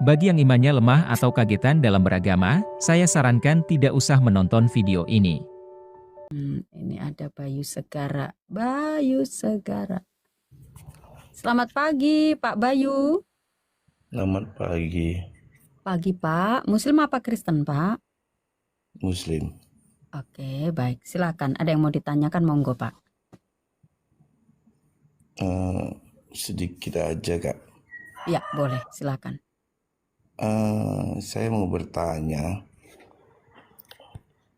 Bagi yang imannya lemah atau kagetan dalam beragama, saya sarankan tidak usah menonton video ini. Ini ada Bayu Segara. Bayu Segara. Selamat pagi, Pak Bayu. Selamat pagi, Pagi, Pak. Muslim apa Kristen, Pak? Muslim. Oke, baik. Silakan. Ada yang mau ditanyakan, monggo, Pak. Sedikit aja, Kak. Ya, boleh. Silakan. Saya mau bertanya,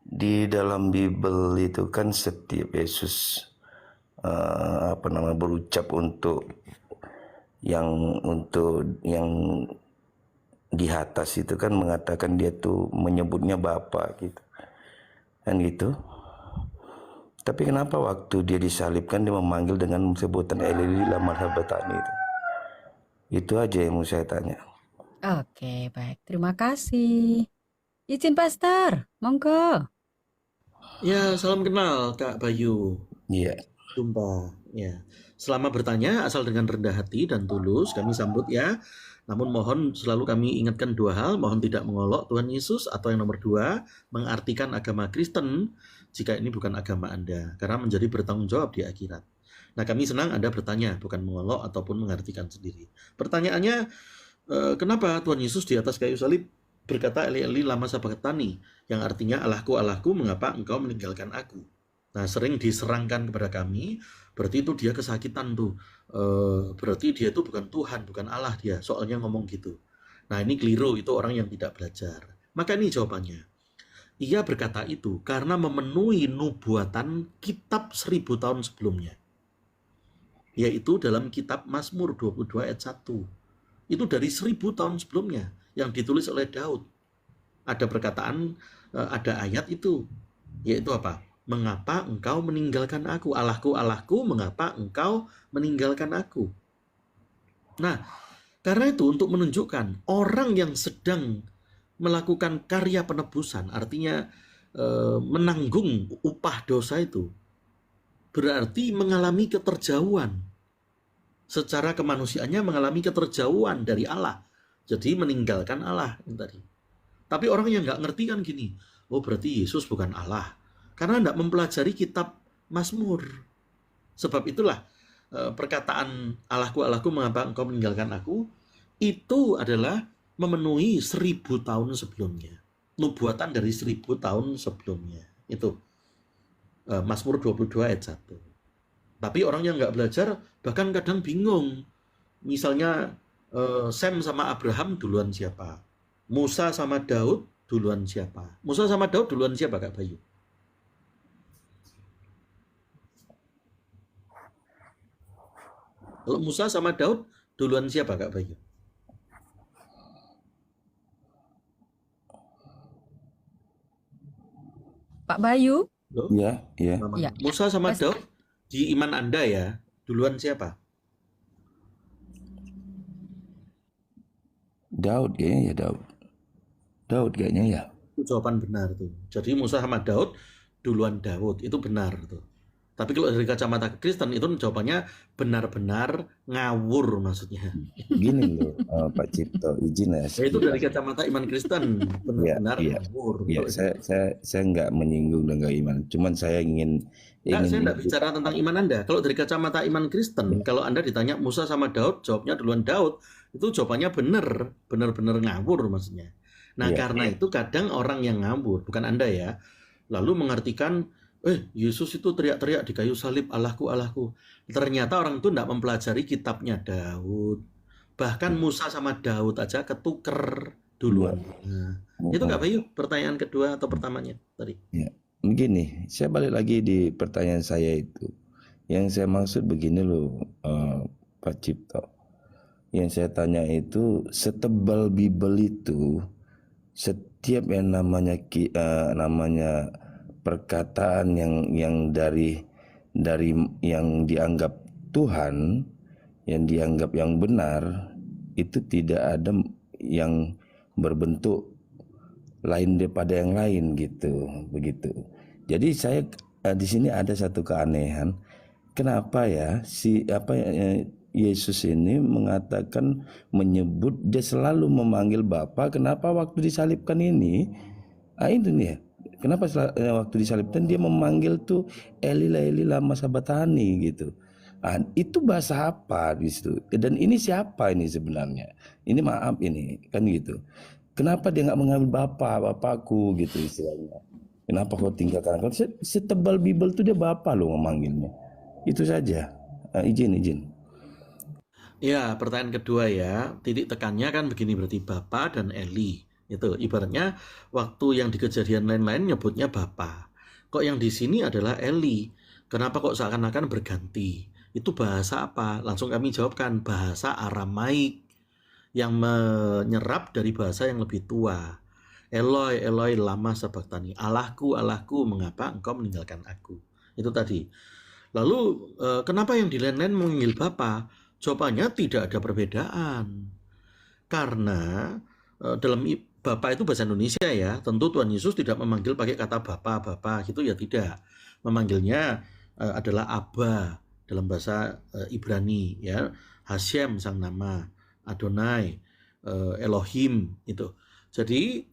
di dalam Bible itu kan setiap Yesus berucap untuk yang di atas itu kan mengatakan dia tuh menyebutnya Bapa gitu, kan gitu. Tapi kenapa waktu dia disalibkan dia memanggil dengan sebutan Eli lama sabatani itu? Itu aja yang mau saya tanya. Oke, baik. Terima kasih. Izin, Pastor. Monggo. Ya, salam kenal Kak Bayu. Iya. Jumpa. Ya. Selama bertanya asal dengan rendah hati dan tulus kami sambut ya. Namun mohon selalu kami ingatkan dua hal, mohon tidak mengolok Tuhan Yesus, atau yang nomor dua, mengartikan agama Kristen jika ini bukan agama Anda, karena menjadi bertanggung jawab di akhirat. Nah, kami senang Anda bertanya, bukan mengolok ataupun mengartikan sendiri. Pertanyaannya, kenapa Tuhan Yesus di atas kayu salib berkata Eli Eli lama sabachthani, yang artinya Allahku Allahku mengapa engkau meninggalkan aku? Nah, sering diserangkan kepada kami, berarti itu dia kesakitan tuh, berarti dia itu bukan Tuhan, bukan Allah dia, soalnya ngomong gitu. Nah, ini keliru, itu orang yang tidak belajar. Maka ini jawabannya. Ia berkata itu karena memenuhi nubuatan kitab 1000 tahun sebelumnya, yaitu dalam kitab Mazmur 22 ayat 1. Itu dari 1000 tahun sebelumnya yang ditulis oleh Daud. Ada perkataan, ada ayat itu, yaitu apa? Mengapa engkau meninggalkan aku? Allahku, Allahku, mengapa engkau meninggalkan aku? Nah, karena itu untuk menunjukkan orang yang sedang melakukan karya penebusan, artinya menanggung upah dosa itu, berarti mengalami keterjauhan. Secara kemanusiaannya mengalami keterjauhan dari Allah. Jadi meninggalkan Allah yang tadi. Tapi orang yang nggak ngerti kan gini, oh berarti Yesus bukan Allah. Karena tidak mempelajari kitab Mazmur. Sebab itulah perkataan Allahku, Allahku mengapa engkau meninggalkan aku, itu adalah memenuhi 1000 tahun sebelumnya. Nubuatan dari 1000 tahun sebelumnya. Itu Mazmur 22 ayat 1. Tapi orang yang nggak belajar bahkan kadang bingung. Misalnya Sem sama Abraham duluan siapa? Musa sama Daud duluan siapa? Musa sama Daud duluan siapa, Kak Bayu? Kalau Musa sama Daud duluan siapa, Kak Bayu? Pak Bayu. Loh? Iya, iya. Ya. Musa sama Daud di iman Anda ya, duluan siapa? Daud kayaknya ya, Daud kayaknya ya. Itu jawaban benar tuh. Jadi Musa sama Daud duluan Daud, itu benar tuh. Tapi kalau dari kacamata Kristen itu jawabannya benar-benar ngawur maksudnya. Gini loh, Pak Cipto, izin ya. Itu dari kacamata iman Kristen benar-benar Iya, ngawur. iya. Saya nggak menyinggung dan nggak iman. Cuman saya ingin. Saya nggak bicara tentang iman Anda. Kalau dari kacamata iman Kristen, kalau Anda ditanya Musa sama Daud, jawabnya duluan Daud, itu jawabannya benar-benar ngawur maksudnya. Nah, karena itu kadang orang yang ngawur, bukan Anda ya, lalu mengartikan, Yesus itu teriak-teriak di kayu salib, Allahku, Allahku. Ternyata orang itu tidak mempelajari kitabnya Daud. Bahkan Musa sama Daud aja ketuker duluan. Nah, itu Kak Bayu, pertanyaan kedua atau pertamanya tadi? Ya. Begini, saya balik lagi di pertanyaan saya itu. Yang saya maksud begini loh, Pak Cipto. Yang saya tanya itu, setebal Bible itu, setiap yang namanya perkataan yang dari yang dianggap Tuhan, yang dianggap yang benar, itu tidak ada yang berbentuk lain daripada yang lain gitu, begitu. Jadi saya di sini ada satu keanehan, kenapa ya Yesus ini mengatakan, menyebut, dia selalu memanggil Bapa. Kenapa waktu disalibkan ini? Itu nih ya. Kenapa waktu disalibkan dia memanggil tuh Eli Eli lama sabatani gitu. Itu bahasa apa di situ? Dan ini siapa ini sebenarnya? Ini maaf ini kan gitu. Kenapa dia nggak mengambil Bapakku gitu istilahnya? Kenapa kau tinggalkan? Setebal Bible tuh dia Bapa loh memanggilnya. Itu saja. Izin. Ya, pertanyaan kedua ya, titik tekannya kan begini, berarti Bapa dan Eli. Itu ibaratnya waktu yang di kejadian lain-lain nyebutnya Bapa. Kok yang di sini adalah Eli? Kenapa kok seakan-akan berganti? Itu bahasa apa? Langsung kami jawabkan, bahasa Aramaik yang menyerap dari bahasa yang lebih tua. Eloi, Eloi, lama sabachthani. Allahku, Allahku, mengapa engkau meninggalkan aku? Itu tadi. Lalu kenapa yang di lain-lain memanggil Bapa? Jawabannya tidak ada perbedaan. Karena dalam Bapa itu bahasa Indonesia ya. Tentu Tuhan Yesus tidak memanggil pakai kata Bapa gitu ya, tidak. Memanggilnya adalah Abba dalam bahasa Ibrani ya. Hashem sang nama, Adonai, Elohim itu. Jadi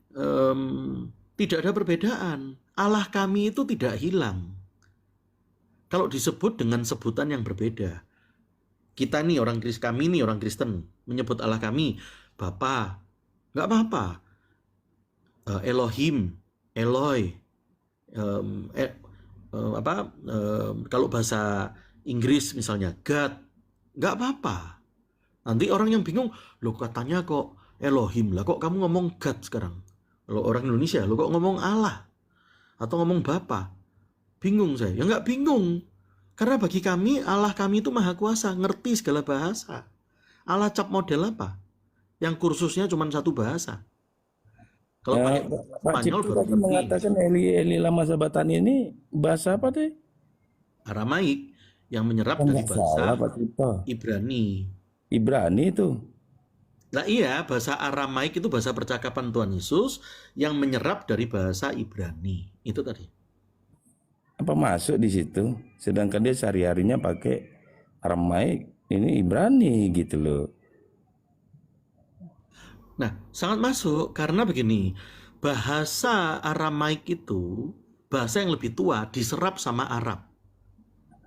tidak ada perbedaan. Allah kami itu tidak hilang. Kalau disebut dengan sebutan yang berbeda. Kita nih orang Kristen, kami nih orang Kristen menyebut Allah kami Bapa, nggak apa-apa. Elohim, Eloi, kalau bahasa Inggris misalnya God, nggak apa-apa. Nanti orang yang bingung, lo katanya kok Elohim lah, kok kamu ngomong God sekarang? Kalau orang Indonesia, lo kok ngomong Allah atau ngomong Bapa? Bingung saya, ya nggak bingung. Karena bagi kami, Allah kami itu maha kuasa, ngerti segala bahasa. Allah cap model apa? Yang kursusnya cuma satu bahasa. Kalau pakai Pak Spanyol Cipto baru tadi ngerti. mengatakan Eli lama sabatani ini bahasa apa tuh? Aramaik yang menyerap dari Nggak salah bahasa Pak Cipto. Ibrani. Ibrani itu. Nah iya, bahasa Aramaik itu bahasa percakapan Tuhan Yesus yang menyerap dari bahasa Ibrani. Itu tadi. Apa masuk di situ? Sedangkan dia sehari-harinya pakai Aramaik, ini Ibrani gitu loh. Nah, sangat masuk karena begini, bahasa Aramaik itu bahasa yang lebih tua diserap sama Arab.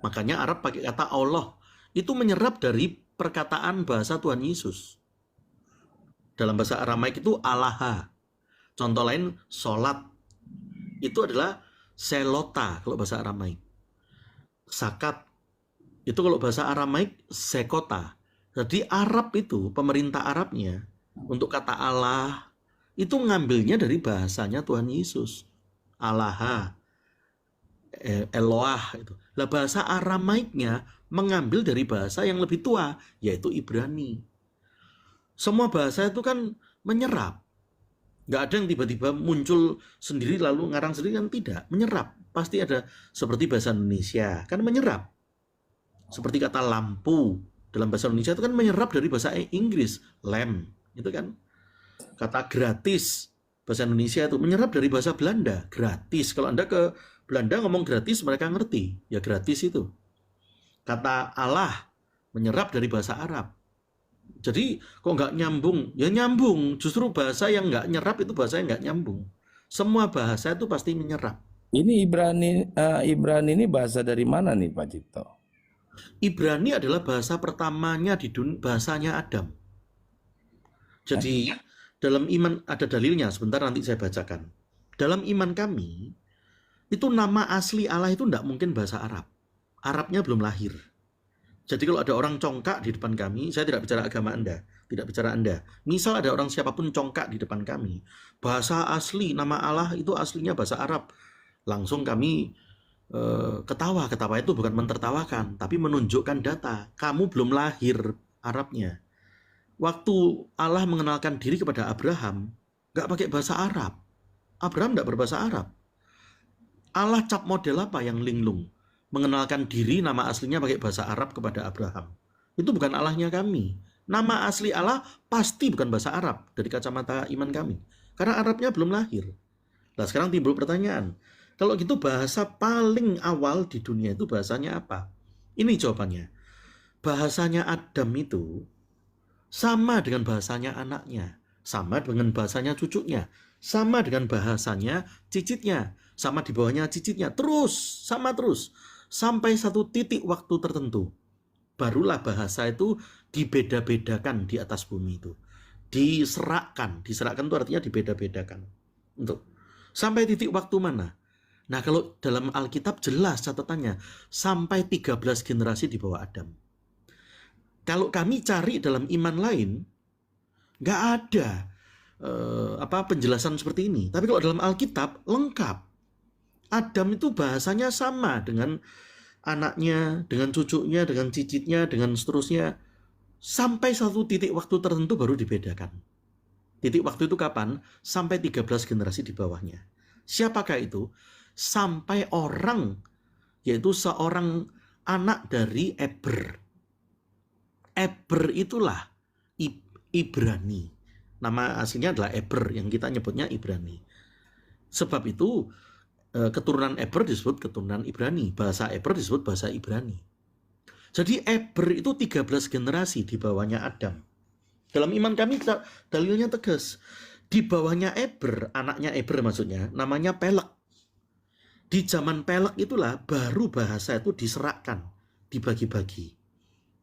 Makanya Arab pakai kata Allah. Itu menyerap dari perkataan bahasa Tuhan Yesus. Dalam bahasa Aramaik itu Allaha. Contoh lain, sholat. Itu adalah selota kalau bahasa Aramaik. Zakat. Itu kalau bahasa Aramaik sekota. Jadi Arab itu, pemerintah Arabnya, untuk kata Allah, itu ngambilnya dari bahasanya Tuhan Yesus. Allaha. Eloah itu. Lah bahasa Aramaiknya mengambil dari bahasa yang lebih tua, yaitu Ibrani. Semua bahasa itu kan menyerap. Nggak ada yang tiba-tiba muncul sendiri lalu ngarang sendiri, kan tidak. Menyerap. Pasti ada seperti bahasa Indonesia, kan menyerap. Seperti kata lampu dalam bahasa Indonesia itu kan menyerap dari bahasa Inggris. Lamp, itu kan. Kata gratis, bahasa Indonesia itu menyerap dari bahasa Belanda. Gratis. Kalau Anda ke Belanda ngomong gratis, mereka ngerti. Ya gratis itu. Kata Allah menyerap dari bahasa Arab. Jadi kok nggak nyambung? Ya nyambung. Justru bahasa yang nggak nyerap itu bahasa yang nggak nyambung. Semua bahasa itu pasti menyerap. Ini Ibrani ini bahasa dari mana nih Pak Cipto? Ibrani adalah bahasa pertamanya di dunia, bahasanya Adam. Jadi dalam iman ada dalilnya. Sebentar nanti saya bacakan. Dalam iman kami itu nama asli Allah itu tidak mungkin bahasa Arab. Arabnya belum lahir. Jadi kalau ada orang congkak di depan kami, saya tidak bicara agama Anda, tidak bicara Anda. Misal ada orang siapapun congkak di depan kami, bahasa asli, nama Allah itu aslinya bahasa Arab. Langsung kami ketawa. Ketawa itu bukan mentertawakan, tapi menunjukkan data. Kamu belum lahir Arabnya. Waktu Allah mengenalkan diri kepada Abraham, nggak pakai bahasa Arab. Abraham nggak berbahasa Arab. Allah cap model apa yang linglung? Mengenalkan diri nama aslinya pakai bahasa Arab kepada Abraham. Itu bukan Allahnya kami. Nama asli Allah pasti bukan bahasa Arab dari kacamata iman kami. Karena Arabnya belum lahir. Nah sekarang timbul pertanyaan. Kalau gitu bahasa paling awal di dunia itu bahasanya apa? Ini jawabannya. bahasanya Adam itu sama dengan bahasanya anaknya, sama dengan bahasanya cucunya, sama dengan bahasanya cicitnya, sama di bawahnya cicitnya, terus, sama terus, sampai satu titik waktu tertentu. Barulah bahasa itu dibeda-bedakan di atas bumi itu. Diserakkan itu artinya dibeda-bedakan. Untuk sampai titik waktu mana? Nah, kalau dalam Alkitab jelas catatannya, sampai 13 generasi di bawah Adam. Kalau kami cari dalam iman lain, nggak ada penjelasan seperti ini. Tapi kalau dalam Alkitab lengkap. Adam itu bahasanya sama dengan anaknya, dengan cucunya, dengan cicitnya, dengan seterusnya. Sampai satu titik waktu tertentu baru dibedakan. Titik waktu itu kapan? Sampai 13 generasi di bawahnya. Siapakah itu? Sampai orang, yaitu seorang anak dari Eber. Eber itulah Ibrani. Nama aslinya adalah Eber, yang kita nyebutnya Ibrani. Sebab itu keturunan Eber disebut keturunan Ibrani. Bahasa Eber disebut bahasa Ibrani. Jadi Eber itu 13 generasi di bawahnya Adam. Dalam iman kami dalilnya tegas. Di bawahnya Eber, anaknya Eber maksudnya, namanya Pelek. Di zaman Pelek itulah baru bahasa itu diserakkan, dibagi-bagi.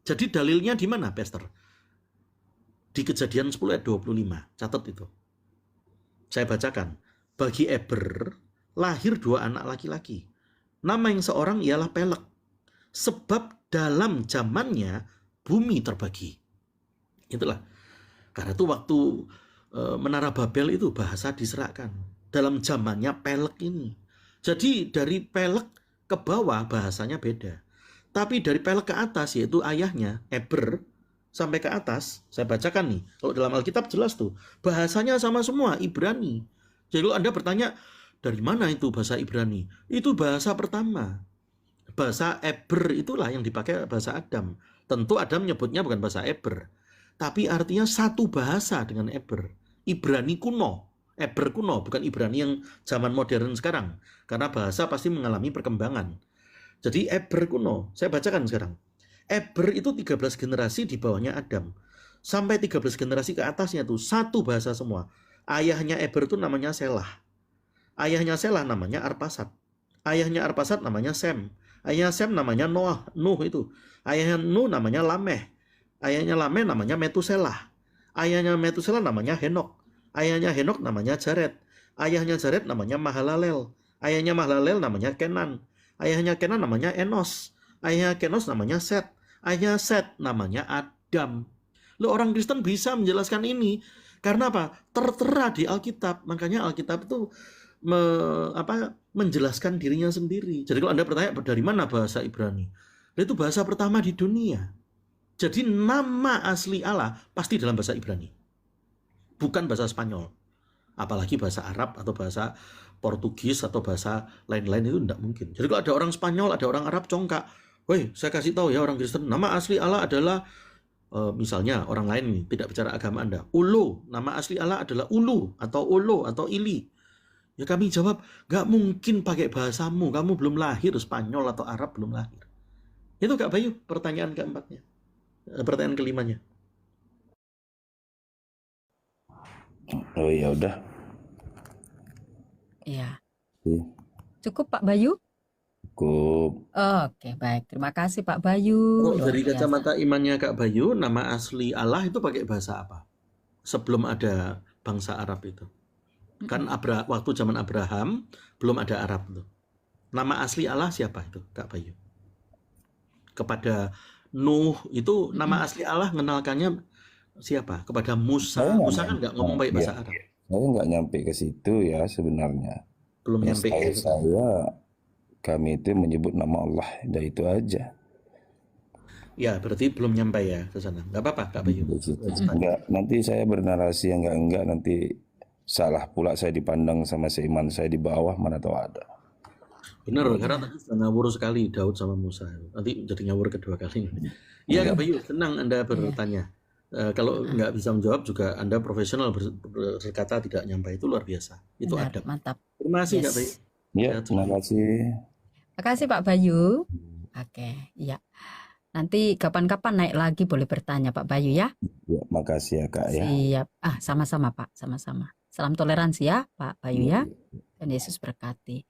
Jadi dalilnya di mana, Pastor? Di Kejadian 10 ayat 25. Catat itu. Saya bacakan. Bagi Eber lahir 2 anak laki-laki. Nama yang seorang ialah Pelek. Sebab dalam zamannya bumi terbagi. Itulah. Karena itu waktu Menara Babel itu bahasa diserahkan. Dalam zamannya Pelek ini. Jadi dari Pelek ke bawah bahasanya beda. Tapi dari Pelek ke atas, yaitu ayahnya, Eber, sampai ke atas, saya bacakan nih. Kalau dalam Alkitab jelas tuh. Bahasanya sama semua, Ibrani. Jadi kalau Anda bertanya, dari mana itu bahasa Ibrani? Itu bahasa pertama. Bahasa Eber itulah yang dipakai bahasa Adam. Tentu Adam nyebutnya bukan bahasa Eber. Tapi artinya satu bahasa dengan Eber. Ibrani kuno. Eber kuno, bukan Ibrani yang zaman modern sekarang. Karena bahasa pasti mengalami perkembangan. Jadi Eber kuno, saya bacakan sekarang. Eber itu 13 generasi di bawahnya Adam. Sampai 13 generasi ke atasnya tuh satu bahasa semua. Ayahnya Eber itu namanya Selah. Ayahnya Selah namanya Arpasad. Ayahnya Arpasad namanya Sem. Ayahnya Sem namanya Nuh itu. Ayahnya Nuh namanya Lameh. Ayahnya Lameh namanya Metuselah. Ayahnya Metuselah namanya Henok. Ayahnya Henok namanya Jared. Ayahnya Jared namanya Mahalalel. Ayahnya Mahalalel namanya Kenan. Ayahnya Kenan namanya Enos. Ayahnya Kenos namanya Set. Ayahnya Set namanya Adam. Lo orang Kristen bisa menjelaskan ini. Karena apa? Tertera di Alkitab. Makanya Alkitab itu menjelaskan dirinya sendiri. Jadi kalau Anda bertanya dari mana bahasa Ibrani? Itu bahasa pertama di dunia. Jadi nama asli Allah pasti dalam bahasa Ibrani. Bukan bahasa Spanyol. Apalagi bahasa Arab atau bahasa Portugis atau bahasa lain-lain itu tidak mungkin. Jadi kalau ada orang Spanyol, ada orang Arab congkak. Woi, saya kasih tahu ya orang Kristen, nama asli Allah adalah misalnya orang lain nih, tidak bicara agama Anda. Ulu, nama asli Allah adalah Ulu atau Olo atau Ili. Ya kami jawab, gak mungkin pakai bahasamu, kamu belum lahir, Spanyol atau Arab belum lahir. Itu Kak Bayu, pertanyaan keempatnya. Pertanyaan kelimanya. Oh ya udah. Iya. Iya. Cukup Pak Bayu? Cukup. Oke, baik. Terima kasih Pak Bayu. Kalau Luar dari biasa. kacamata imannya Kak Bayu, nama asli Allah itu pakai bahasa apa? Sebelum ada bangsa Arab itu. Kan waktu zaman Abraham belum ada Arab tuh. Nama asli Allah siapa itu Kak Bayu? Kepada Nuh itu nama asli Allah mengenalkannya siapa? Kepada Musa. Musa kan nggak ngomong baik bahasa Arab. Saya nggak nyampe ke situ ya sebenarnya. Belum Ya, nyampe. kami itu menyebut nama Allah, dan itu aja. Ya, berarti belum nyampe ya ke sana. Nggak apa-apa Kak Bayu. Enggak, nanti saya bernarasi yang enggak nanti salah pula saya dipandang sama seiman saya di bawah, mana tahu ada. Benar, karena tadi sudah ngawur sekali Daud sama Musa. Nanti jadi ngawur kedua kali. Iya Kak Bayu, senang Anda bertanya. Kalau nggak bisa menjawab juga Anda profesional berkata tidak nyampe, itu luar biasa. Itu Benar, adab. mantap. Terima kasih Kak Bayu. Ya, terima kasih. Terima kasih Pak Bayu. Oke, iya. Nanti kapan-kapan naik lagi boleh bertanya Pak Bayu ya. Ya, makasih ya Kak ya. Siap. Sama-sama Pak, sama-sama. Salam toleransi ya Pak Bayu ya. Dan Yesus berkati.